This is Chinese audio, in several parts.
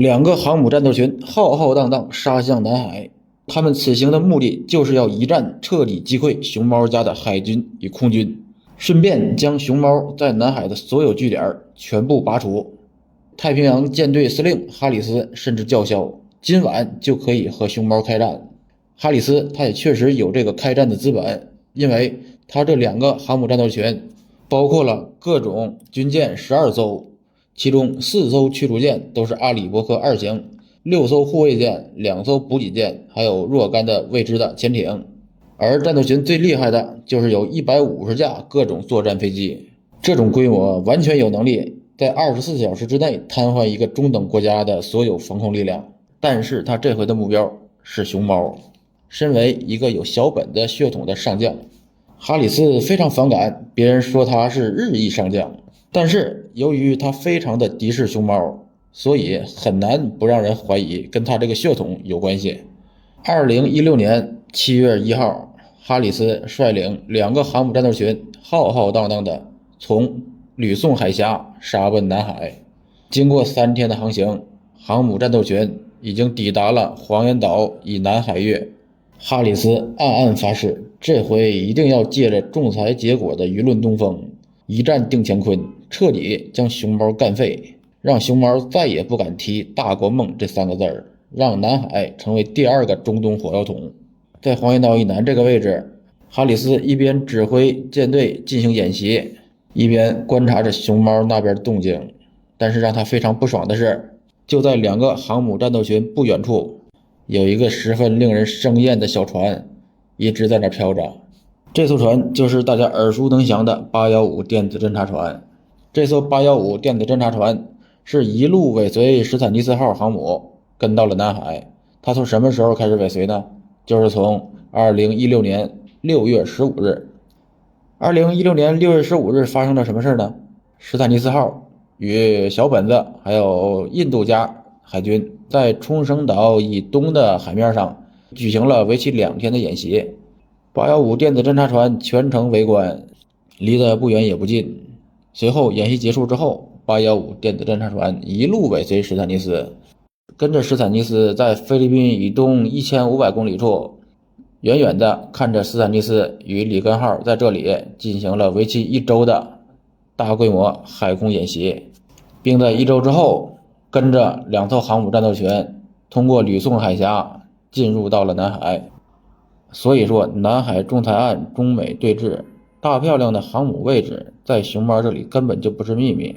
两个航母战斗群浩浩荡荡杀向南海，他们此行的目的就是要一战彻底击溃熊猫家的海军与空军，顺便将熊猫在南海的所有据点全部拔除。太平洋舰队司令哈里斯甚至叫嚣，今晚就可以和熊猫开战。哈里斯他也确实有这个开战的资本，因为他这两个航母战斗群包括了各种军舰12艘，其中4艘驱逐舰都是阿里伯克2型，6艘护卫舰，2艘补给舰，还有若干的未知的潜艇。而战斗群最厉害的就是有150架各种作战飞机，这种规模完全有能力在24小时之内瘫痪一个中等国家的所有防空力量。但是他这回的目标是熊猫。身为一个有小本的血统的上将，哈里斯非常反感别人说他是日裔上将，但是由于他非常的敌视熊猫，所以很难不让人怀疑跟他这个血统有关系。2016年7月1号，哈里斯率领2个航母战斗群浩浩荡荡的从吕宋海峡杀奔南海。经过3天的航行，航母战斗群已经抵达了黄岩岛以南海域。哈里斯暗暗发誓，这回一定要借着仲裁结果的舆论东风，一战定乾坤，彻底将熊猫干废，让熊猫再也不敢提大国梦这3个字儿，让南海成为第2个中东火药桶。在黄岩岛以南这个位置，哈里斯一边指挥舰队进行演习，一边观察着熊猫那边的动静。但是让他非常不爽的是，就在2个航母战斗群不远处，有一个十分令人生厌的小船一直在那飘着。这艘船就是大家耳熟能详的815电子侦察船。这艘815电子侦察船是一路尾随史坦尼斯号航母跟到了南海。它从什么时候开始尾随呢？就是从2016年6月15日。2016年6月15日发生了什么事呢？史坦尼斯号与小本子还有印度加海军在冲绳岛以东的海面上举行了为期2天的演习。815电子侦察船全程围观，离得不远也不近。随后演习结束之后，815电子侦察船一路尾随史坦尼斯，跟着史坦尼斯在菲律宾以东1500公里处，远远的看着史坦尼斯与里根号在这里进行了为期1周的大规模海空演习，并在1周之后跟着2艘航母战斗群通过吕宋海峡进入到了南海。所以说南海仲裁案中美对峙，大漂亮的航母位置在熊猫这里根本就不是秘密。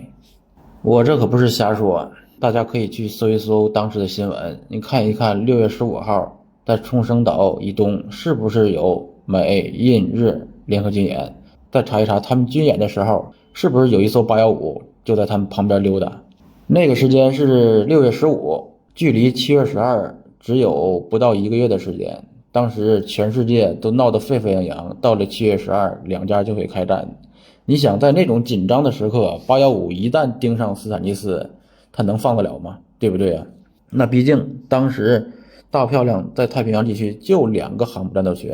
我这可不是瞎说，大家可以去搜一搜当时的新闻，你看一看6月15号在冲绳岛以东是不是有美印日联合军演，再查一查他们军演的时候是不是有一艘815就在他们旁边溜达。那个时间是6月15，距离7月12只有不到1个月的时间。当时全世界都闹得沸沸扬扬，到了7月12，两家就会开战。你想在那种紧张的时刻，815一旦盯上斯坦尼斯，他能放得了吗？对不对啊？那毕竟当时大漂亮在太平洋地区就2个航母战斗群，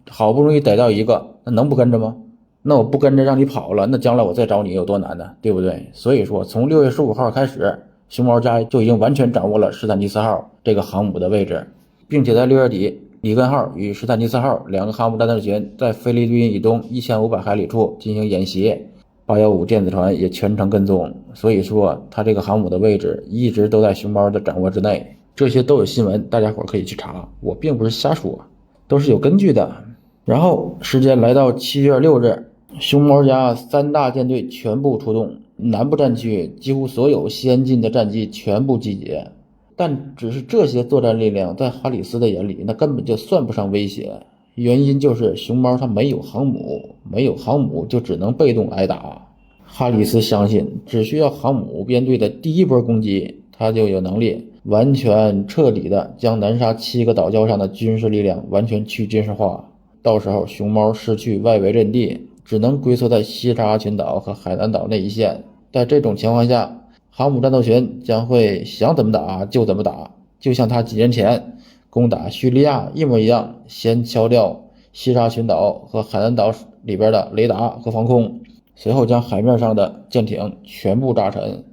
好不容易逮到一个，那能不跟着吗？那我不跟着让你跑了，那将来我再找你有多难呢？对不对？所以说从6月15号开始，熊猫家就已经完全掌握了史坦尼斯号这个航母的位置，并且在6月底，里根号与史坦尼斯号2个航母战斗群在菲律宾以东1500海里处进行演习，815电子船也全程跟踪。所以说它这个航母的位置一直都在熊猫的掌握之内，这些都有新闻，大家伙可以去查，我并不是瞎说，都是有根据的。然后时间来到7月6日，熊猫家3大舰队全部出动，南部战区几乎所有先进的战机全部集结。但只是这些作战力量在哈里斯的眼里那根本就算不上威胁，原因就是熊猫它没有航母，没有航母就只能被动挨打。哈里斯相信只需要航母编队的第一波攻击，他就有能力完全彻底的将南沙7个岛礁上的军事力量完全去军事化。到时候熊猫失去外围阵地，只能龟缩在西沙群岛和海南岛那一线。在这种情况下，航母战斗群将会想怎么打就怎么打，就像他几年前攻打叙利亚一模一样，先敲掉西沙群岛和海南岛里边的雷达和防空，随后将海面上的舰艇全部炸沉。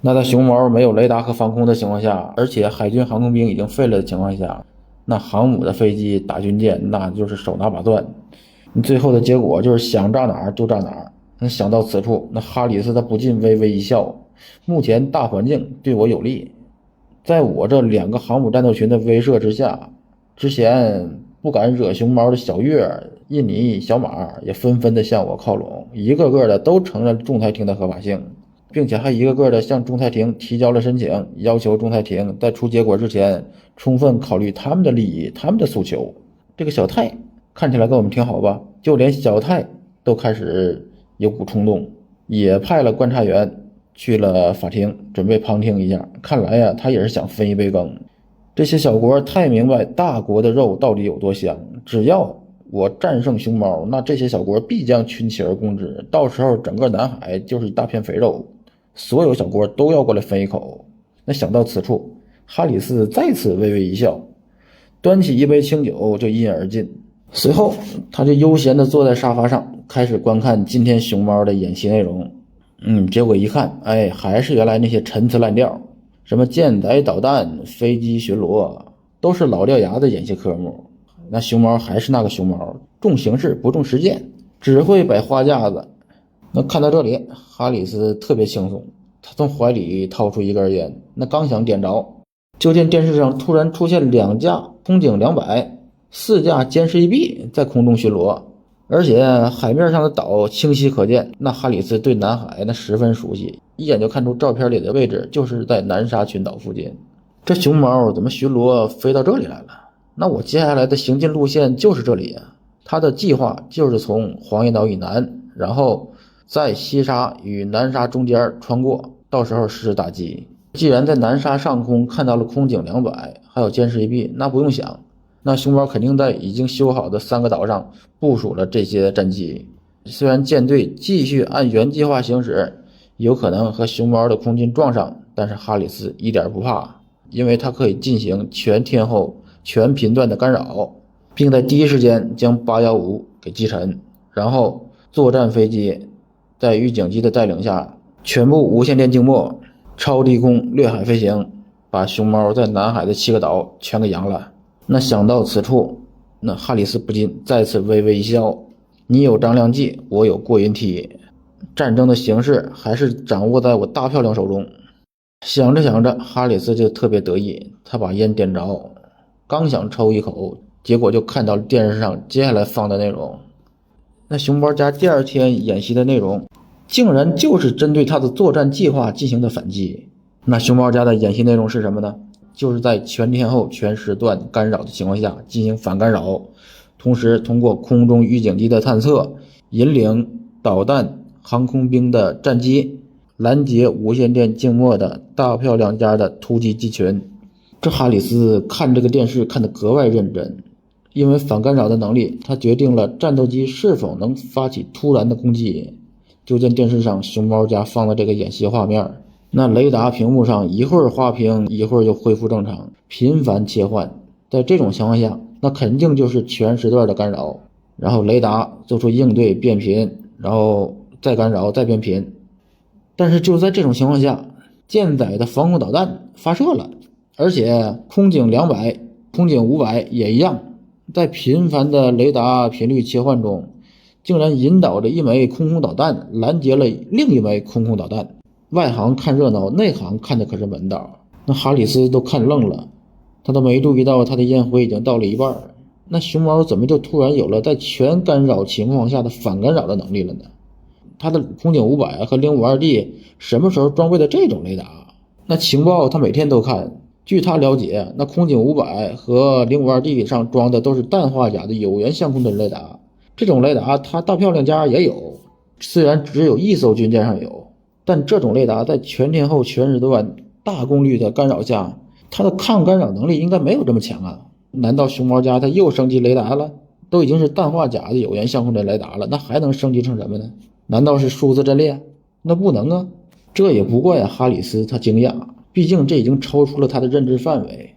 那在熊猫没有雷达和防空的情况下，而且海军航空兵已经废了的情况下，那航母的飞机打军舰那就是手拿把攥，你最后的结果就是想炸哪儿就炸哪儿。那想到此处，那哈里斯他不禁微微一笑，目前大环境对我有利，在我这2个航母战斗群的威慑之下，之前不敢惹熊猫的小月、印尼小马也纷纷的向我靠拢，一个个的都承认仲裁庭的合法性，并且还一个个的向仲裁庭提交了申请，要求仲裁庭在出结果之前充分考虑他们的利益、他们的诉求。这个小泰看起来跟我们挺好吧，就连小泰都开始有股冲动，也派了观察员去了法庭，准备旁听一下。看来呀，他也是想分一杯羹。这些小国太明白大国的肉到底有多香，只要我战胜熊猫，那这些小国必将群起而攻之，到时候整个南海就是一大片肥肉，所有小国都要过来分一口。那想到此处，哈里斯再次微微一笑，端起一杯清酒就一饮而尽。随后他就悠闲地坐在沙发上，开始观看今天熊猫的演习内容。结果一看，还是原来那些陈词滥调，什么舰载导弹、飞机巡逻，都是老掉牙的演习科目。那熊猫还是那个熊猫，重形式不重实践，只会摆花架子。那看到这里，哈里斯特别轻松，他从怀里掏出一根烟，那刚想点着，就见电视上突然出现2架空警200、4架歼十1B在空中巡逻，而且海面上的岛清晰可见。那哈里斯对南海那十分熟悉，一眼就看出照片里的位置就是在南沙群岛附近。这熊猫怎么巡逻飞到这里来了？那我接下来的行进路线就是这里啊。他的计划就是从黄岩岛以南，然后在西沙与南沙中间穿过，到时候实施打击。既然在南沙上空看到了空警200还有歼十1B，那不用想，那熊猫肯定在已经修好的3个岛上部署了这些战机。虽然舰队继续按原计划行驶，有可能和熊猫的空军撞上，但是哈里斯一点不怕，因为他可以进行全天候全频段的干扰，并在第一时间将815给击沉，然后作战飞机在预警机的带领下全部无线电静默，超低空掠海飞行，把熊猫在南海的7个岛全给扬了。那想到此处，那哈里斯不禁再次微微一笑，你有张良计，我有过云梯，战争的形势还是掌握在我大漂亮手中。想着想着，哈里斯就特别得意，他把烟点着，刚想抽一口，结果就看到电视上接下来放的内容。那熊猫家第2天演习的内容竟然就是针对他的作战计划进行的反击。那熊猫家的演习内容是什么呢？就是在全天候全时段干扰的情况下进行反干扰，同时通过空中预警机的探测，引领导弹航空兵的战机拦截无线电静默的大漂亮家的突击机群。这哈里斯看这个电视看得格外认真，因为反干扰的能力，他决定了战斗机是否能发起突然的攻击。就见电视上熊猫家放的这个演习画面，那雷达屏幕上一会儿花屏，一会儿就恢复正常，频繁切换。在这种情况下，那肯定就是全时段的干扰，然后雷达做出应对变频，然后再干扰再变频。但是就在这种情况下，舰载的防空导弹发射了，而且空警200、空警500也一样，在频繁的雷达频率切换中，竟然引导着一枚空空导弹拦截了另一枚空空导弹。外行看热闹，内行看的可是门道。那哈里斯都看愣了，他都没注意到他的烟灰已经到了一半。那熊猫怎么就突然有了在全干扰情况下的反干扰的能力了呢？他的空警500和052D 什么时候装备的这种雷达？那情报他每天都看，据他了解，那空警500和052D 上装的都是氮化钾的有源相控阵雷达。这种雷达他大漂亮家也有，虽然只有1艘军舰上有，但这种雷达在全天候全时段大功率的干扰下，它的抗干扰能力应该没有这么强啊。难道熊猫家它又升级雷达了？都已经是氮化钾的有源相控阵雷达了，那还能升级成什么呢？难道是数字阵列？那不能啊。这也不怪哈里斯他惊讶，毕竟这已经超出了他的认知范围。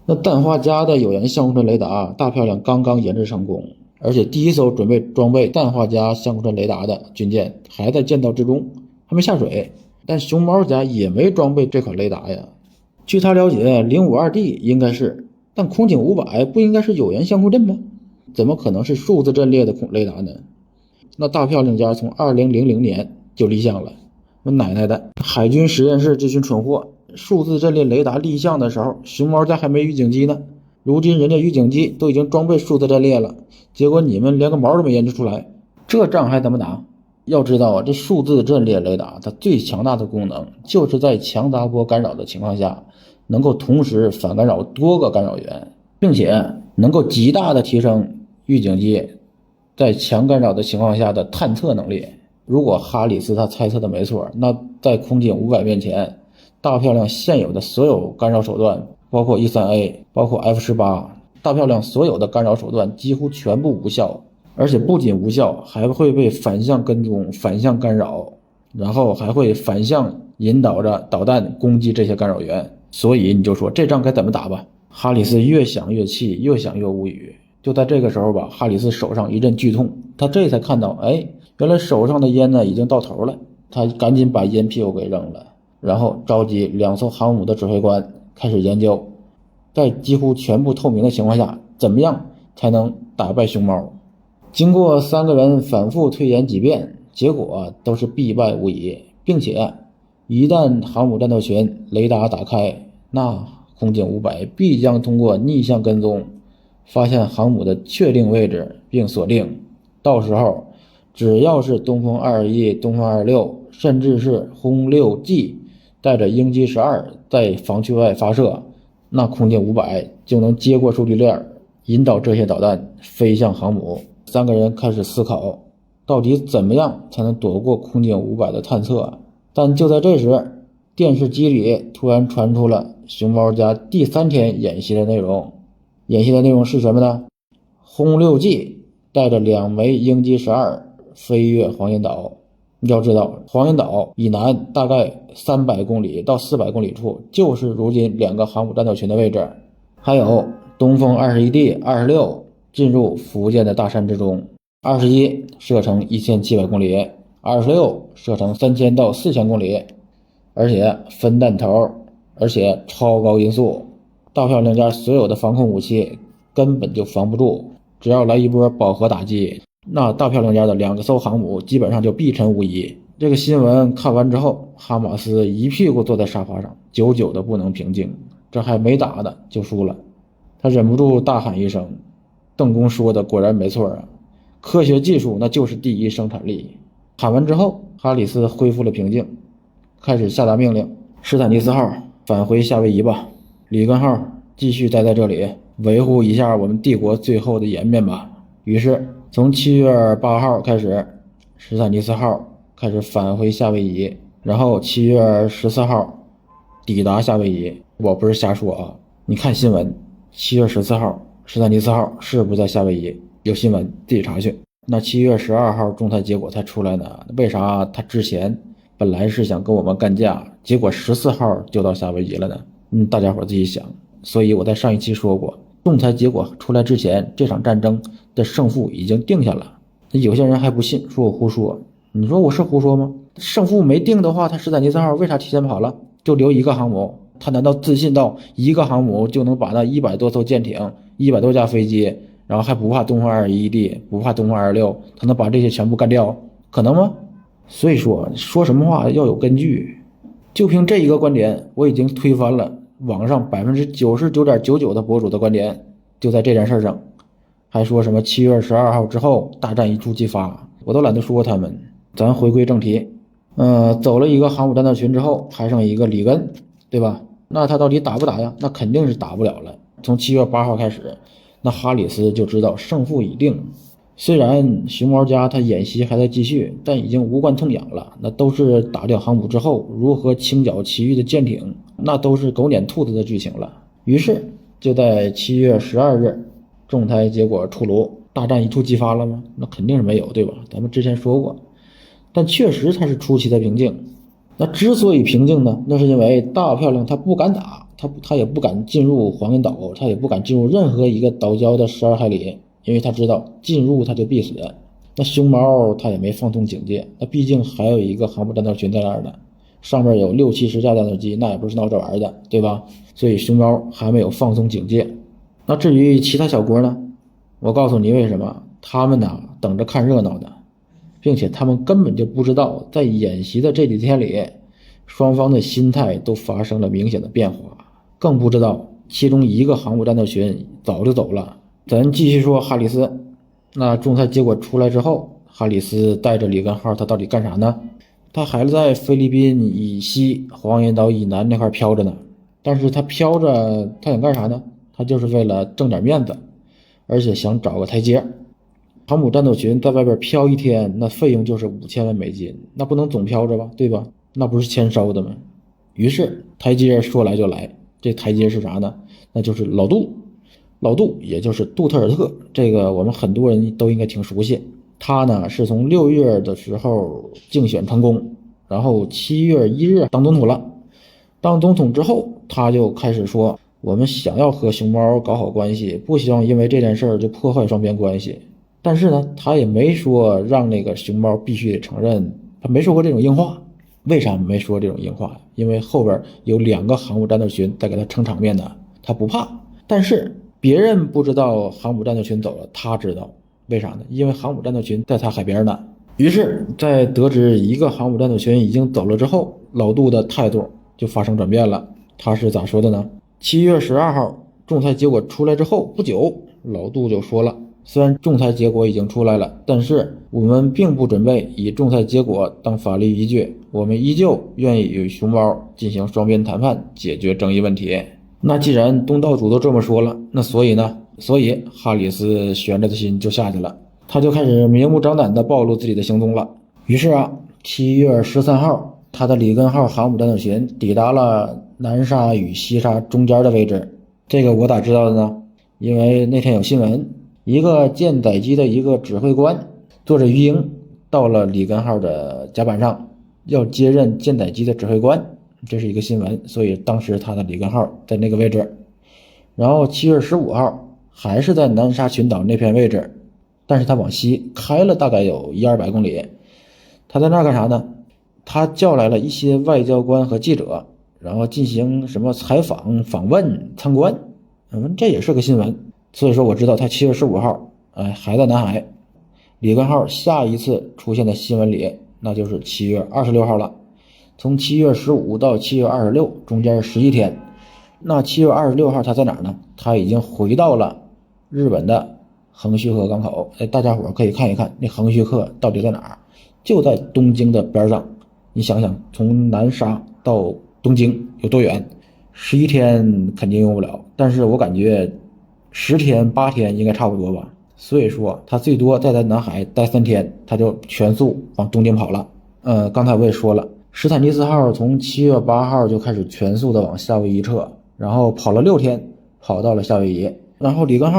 那氮化镓的有源相控阵雷达大漂亮刚刚研制成功，而且第1艘准备装备氮化镓相控阵雷达的军舰还在建造之中，还没下水。但熊猫家也没装备这款雷达呀。据他了解，052D 应该是，但空警500不应该是有源相控阵吗？怎么可能是数字阵列的雷达呢？那大漂亮家从2000年就立项了，我奶奶的，海军实验室这群蠢货，数字阵列雷达立项的时候，熊猫家还没预警机呢。如今人家预警机都已经装备数字阵列了，结果你们连个毛都没研制出来，这仗还怎么打？要知道啊，这数字阵列雷达它最强大的功能就是在强杂波干扰的情况下，能够同时反干扰多个干扰源，并且能够极大的提升预警机在强干扰的情况下的探测能力。如果哈里斯他猜测的没错，那在空警500面前，大漂亮现有的所有干扰手段，包括 E3A 包括 F18， 大漂亮所有的干扰手段几乎全部无效，而且不仅无效，还会被反向跟踪、反向干扰，然后还会反向引导着导弹攻击这些干扰源。所以你就说这仗该怎么打吧？哈里斯越想越气，越想越无语。就在这个时候吧，哈里斯手上一阵剧痛，他这才看到，原来手上的烟呢已经到头了，他赶紧把烟屁股给扔了，然后召集2艘航母的指挥官开始研究，在几乎全部透明的情况下，怎么样才能打败熊猫。经过3个人反复推演几遍，结果都是必败无疑，并且一旦航母战斗群雷达打开，那空警500必将通过逆向跟踪发现航母的确定位置并锁定，到时候只要是东风221、东风26，甚至是轰6G 带着鹰击12在防区外发射，那空警500就能接过数据链，引导这些导弹飞向航母。3个人开始思考，到底怎么样才能躲过空警500的探测。但就在这时，电视机里突然传出了熊猫家第3天演习的内容。演习的内容是什么呢？轰6G 带着2枚鹰击12飞越黄岩岛。要知道，黄岩岛以南大概300公里到400公里处，就是如今2个航母战斗群的位置。还有东风21D、26进入福建的大山之中，21射程1700公里，26射程3000到4000公里，而且分弹头，而且超高音速。大漂亮家所有的防空武器根本就防不住，只要来一波饱和打击，那大漂亮家的2艘航母基本上就必沉无疑。这个新闻看完之后，哈马斯一屁股坐在沙发上，久久的不能平静。这还没打呢就输了，他忍不住大喊一声，邓公说的果然没错啊，科学技术那就是第一生产力。喊完之后，哈里斯恢复了平静，开始下达命令，史坦尼斯号返回夏威夷吧，里根号继续待在这里，维护一下我们帝国最后的颜面吧。于是从7月8号开始，史坦尼斯号开始返回夏威夷，然后7月14号抵达夏威夷。我不是瞎说啊，你看新闻，7月14号史坦尼斯号是不是在夏威夷？有新闻自己查去。那7月12号仲裁结果才出来呢，为啥他之前本来是想跟我们干架，结果14号就到夏威夷了呢？大家伙自己想。所以我在上一期说过，仲裁结果出来之前，这场战争的胜负已经定下了。有些人还不信，说我胡说。你说我是胡说吗？胜负没定的话，他史坦尼斯号为啥提前跑了？就留一个航母，他难道自信到一个航母就能把那100多艘舰艇、100多架飞机，然后还不怕东风21D，不怕东风26，他能把这些全部干掉？可能吗？所以说什么话要有根据。就凭这一个观点，我已经推翻了网上 99.99% 的博主的观点。就在这件事上，还说什么7月12号之后大战一触即发，我都懒得说他们。咱回归正题，走了一个航母战斗群之后，还剩一个里根，对吧？那他到底打不打呀？那肯定是打不了了。从7月8号开始，那哈里斯就知道胜负已定。虽然熊猫家他演习还在继续，但已经无关痛痒了。那都是打掉航母之后如何清剿其余的舰艇，那都是狗撵兔子的剧情了。于是就在7月12日，仲裁结果出炉，大战一触即发了吗？那肯定是没有，对吧？咱们之前说过。但确实它是出奇的平静。那之所以平静呢，那是因为大漂亮他不敢打，他也不敢进入黄岩岛，他也不敢进入任何一个岛礁的12海里，因为他知道进入他就必死。那熊猫他也没放松警戒，那毕竟还有一个航母战斗群在那儿呢，上面有6、70架战斗机，那也不是闹着玩的，对吧？所以熊猫还没有放松警戒。那至于其他小国呢，我告诉你为什么，他们呢等着看热闹的，并且他们根本就不知道在演习的这几天里，双方的心态都发生了明显的变化，更不知道其中一个航母战斗群早就走了。咱继续说哈里斯，那仲裁结果出来之后，哈里斯带着里根号他到底干啥呢？他还在菲律宾以西黄岩岛以南那块飘着呢，但是他飘着他想干啥呢？他就是为了挣点面子，而且想找个台阶。航母战斗群在外边飘一天，那费用就是5000万美金，那不能总飘着吧，对吧？那不是签收的吗？于是台阶说来就来，这台阶是啥呢？那就是老杜。老杜也就是杜特尔特，这个我们很多人都应该挺熟悉。他呢是从6月的时候竞选成功，然后7月1日当总统了。当总统之后，他就开始说，我们想要和熊猫搞好关系，不希望因为这件事儿就破坏双边关系。但是呢，他也没说让那个熊猫必须得承认，他没说过这种硬话。为啥没说这种硬话？因为后边有2个航母战斗群在给他撑场面呢，他不怕。但是别人不知道航母战斗群走了，他知道。为啥呢？因为航母战斗群在他海边呢。于是在得知一个航母战斗群已经走了之后，老杜的态度就发生转变了。他是咋说的呢？7月12号仲裁结果出来之后不久，老杜就说了，虽然仲裁结果已经出来了，但是我们并不准备以仲裁结果当法律依据，我们依旧愿意与熊猫进行双边谈判，解决争议问题。那既然东道主都这么说了，那所以哈里斯悬着的心就下去了，他就开始明目张胆地暴露自己的行踪了。于是7月13号他的里根号航母战斗群抵达了南沙与西沙中间的位置。这个我咋知道的呢？因为那天有新闻，一个舰载机的一个指挥官坐着鱼鹰到了里根号的甲板上，要接任舰载机的指挥官，这是一个新闻，所以当时他的里根号在那个位置。然后7月15号还是在南沙群岛那片位置，但是他往西开了大概有100-200公里。他在那儿干啥呢？他叫来了一些外交官和记者，然后进行什么采访、访问、参观。这也是个新闻。所以说我知道他7月15号还在南海。里根号下一次出现在新闻里，那就是7月26号了。从7月15到7月26中间11天。那7月26号他在哪儿呢？他已经回到了日本的横须贺港口。大家伙可以看一看那横须贺到底在哪儿，就在东京的边上。你想想，从南沙到东京有多远？11天肯定用不了，但是我感觉10天8天应该差不多吧。所以说他最多再在南海待3天，他就全速往东京跑了。刚才我也说了，史坦尼斯号从7月8号就开始全速的往夏威夷撤，然后跑了6天，跑到了夏威夷。然后里根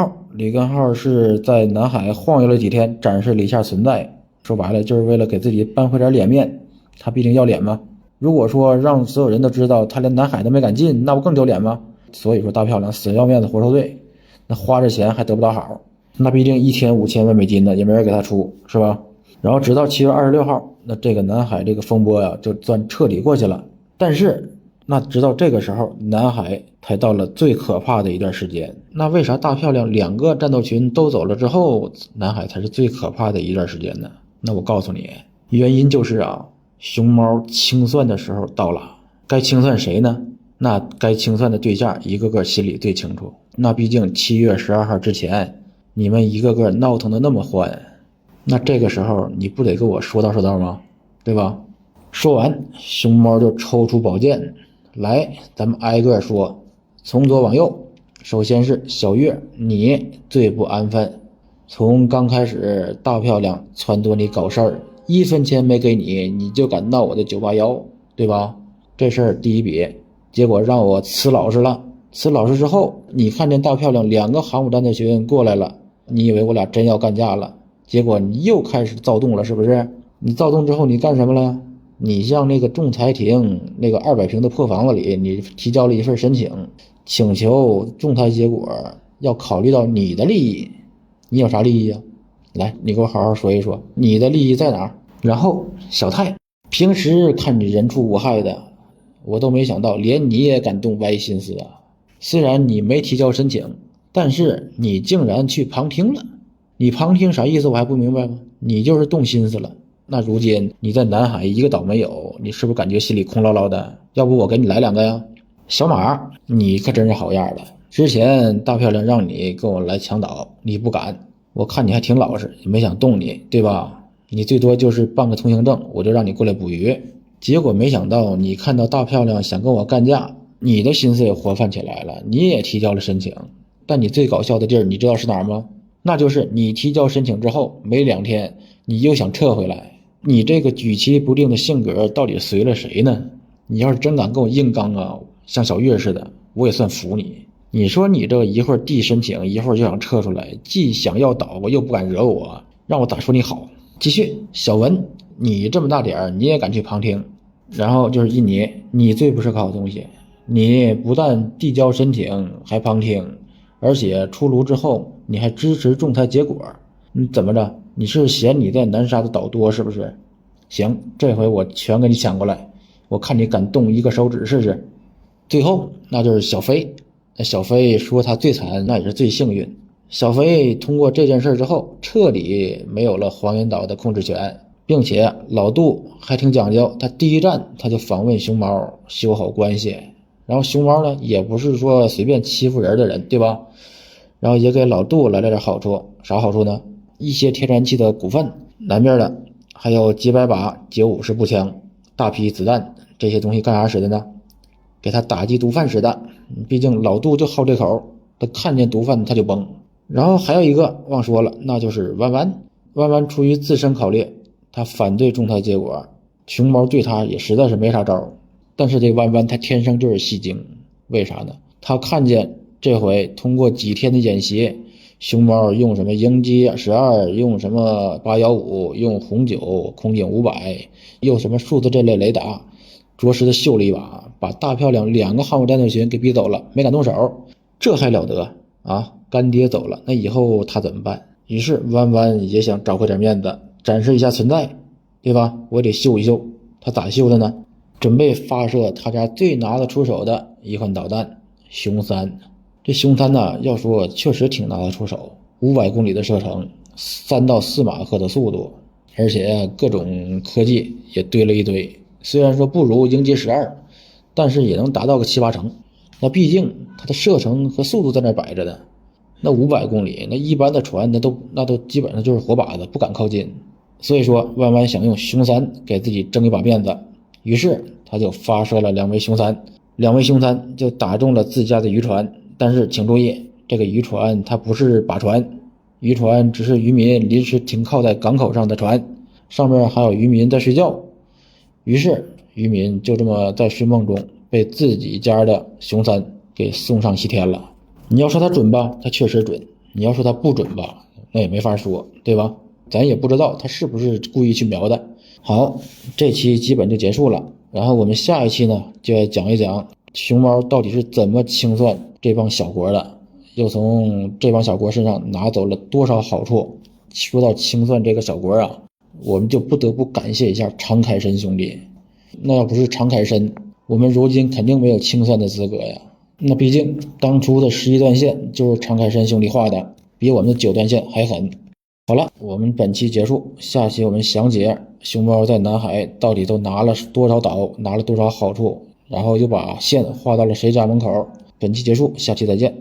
号是在南海晃悠了几天，展示了一下存在，说白了就是为了给自己扳回点脸面。他毕竟要脸吗？如果说让所有人都知道他连南海都没敢进，那不更丢脸吗？所以说大漂亮死要面子活受罪，那花着钱还得不到好，那毕竟1天5000万美金呢，也没人给他出，是吧？然后直到7月26号，那这个南海这个风波呀就算彻底过去了。但是那直到这个时候，南海才到了最可怕的一段时间。那为啥大漂亮2个战斗群都走了之后，南海才是最可怕的一段时间呢？那我告诉你，原因就是熊猫清算的时候到了。该清算谁呢？那该清算的对象一个个心里最清楚。那毕竟7月12号之前，你们一个个闹腾的那么欢，那这个时候你不得给我说道吗？对吧？说完，熊猫就抽出宝剑来，咱们挨个说，从左往右。首先是小月，你最不安分，从刚开始大漂亮撺掇你搞事儿，1分钱没给你，你就敢闹我的981，对吧？这事儿第一笔，结果让我辞老实了。辞老实之后，你看见大漂亮2个航母战斗群过来了，你以为我俩真要干架了，结果你又开始躁动了，是不是？你躁动之后你干什么了？你向那个仲裁庭那个200平的破房子里，你提交了一份申请，请求仲裁结果要考虑到你的利益。你有啥利益啊？来，你给我好好说一说，你的利益在哪儿？然后小泰平时看你人畜无害的，我都没想到连你也敢动歪心思啊！虽然你没提交申请，但是你竟然去旁听了。你旁听啥意思我还不明白吗？你就是动心思了。那如今你在南海一个岛没有，你是不是感觉心里空落落的？要不我给你来2个呀？小马，你可真是好样的！之前大漂亮让你跟我来抢岛，你不敢，我看你还挺老实，也没想动你，对吧？你最多就是办个通行证，我就让你过来捕鱼。结果没想到你看到大漂亮想跟我干架，你的心思也活泛起来了，你也提交了申请。但你最搞笑的地儿你知道是哪儿吗？那就是你提交申请之后没2天你又想撤回来。你这个举棋不定的性格到底随了谁呢？你要是真敢跟我硬刚啊，像小月似的，我也算服你。你说你这一会儿递申请，一会儿就想撤出来，既想要倒又不敢惹我，让我咋说你好？继续，小文，你这么大点儿你也敢去旁听？然后就是印尼，你最不是个好东西，你不但递交申请还旁听，而且出炉之后你还支持仲裁结果。你怎么着？你是嫌你在南沙的岛多是不是？行，这回我全给你抢过来，我看你敢动一个手指试试。最后那就是小飞，那小飞说他最惨，那也是最幸运。小飞通过这件事之后，彻底没有了黄岩岛的控制权，并且老杜还挺讲究，他第一站他就访问熊猫修好关系。然后熊猫呢也不是说随便欺负人的人，对吧？然后也给老杜来了点好处，啥好处呢？一些天然气的股份，南边的还有几百把950步枪，大批子弹，这些东西干啥使的呢？给他打击毒贩使的。毕竟老杜就好这口，他看见毒贩他就崩。然后还有一个忘说了，那就是弯弯。弯弯出于自身考虑，他反对仲裁结果，熊猫对他也实在是没啥招。但是这弯弯他天生就是戏精，为啥呢？他看见这回通过几天的演习，熊猫用什么鹰击12，用什么815，用红9空警500，用什么数字这类雷达，着实的秀了一把，把大漂亮2个航母战斗群给逼走了，没敢动手。这还了得啊！干爹走了，那以后他怎么办？于是弯弯也想找回点面子，展示一下存在，对吧？我得秀一秀。他咋秀的呢？准备发射他家最拿得出手的一款导弹熊3。这熊3呢，要说确实挺拿得出手，500公里的射程，3到4马赫的速度，而且各种科技也堆了一堆。虽然说不如鹰击12，但是也能达到个7、8成。那毕竟它的射程和速度在那摆着的，那500公里，那一般的船那都基本上就是活靶子，不敢靠近。所以说弯弯想用熊3给自己争一把面子，于是他就发射了2枚熊3，2枚熊3就打中了自家的渔船。但是请注意，这个渔船它不是靶船，渔船只是渔民临时停靠在港口上的船，上面还有渔民在睡觉。于是渔民就这么在睡梦中被自己家的熊3给送上西天了。你要说它准吧，它确实准；你要说它不准吧，那也没法说，对吧？咱也不知道它是不是故意去瞄的。好，这期基本就结束了，然后我们下一期呢就要讲一讲熊猫到底是怎么清算这帮小国的，又从这帮小国身上拿走了多少好处。说到清算这个小国啊，我们就不得不感谢一下常凯申兄弟。那要不是常凯申，我们如今肯定没有清算的资格呀。那毕竟当初的11段线就是常凯申兄弟画的，比我们的9段线还狠。好了，我们本期结束，下期我们详解熊猫在南海到底都拿了多少岛，拿了多少好处，然后又把线画到了谁家门口。本期结束，下期再见。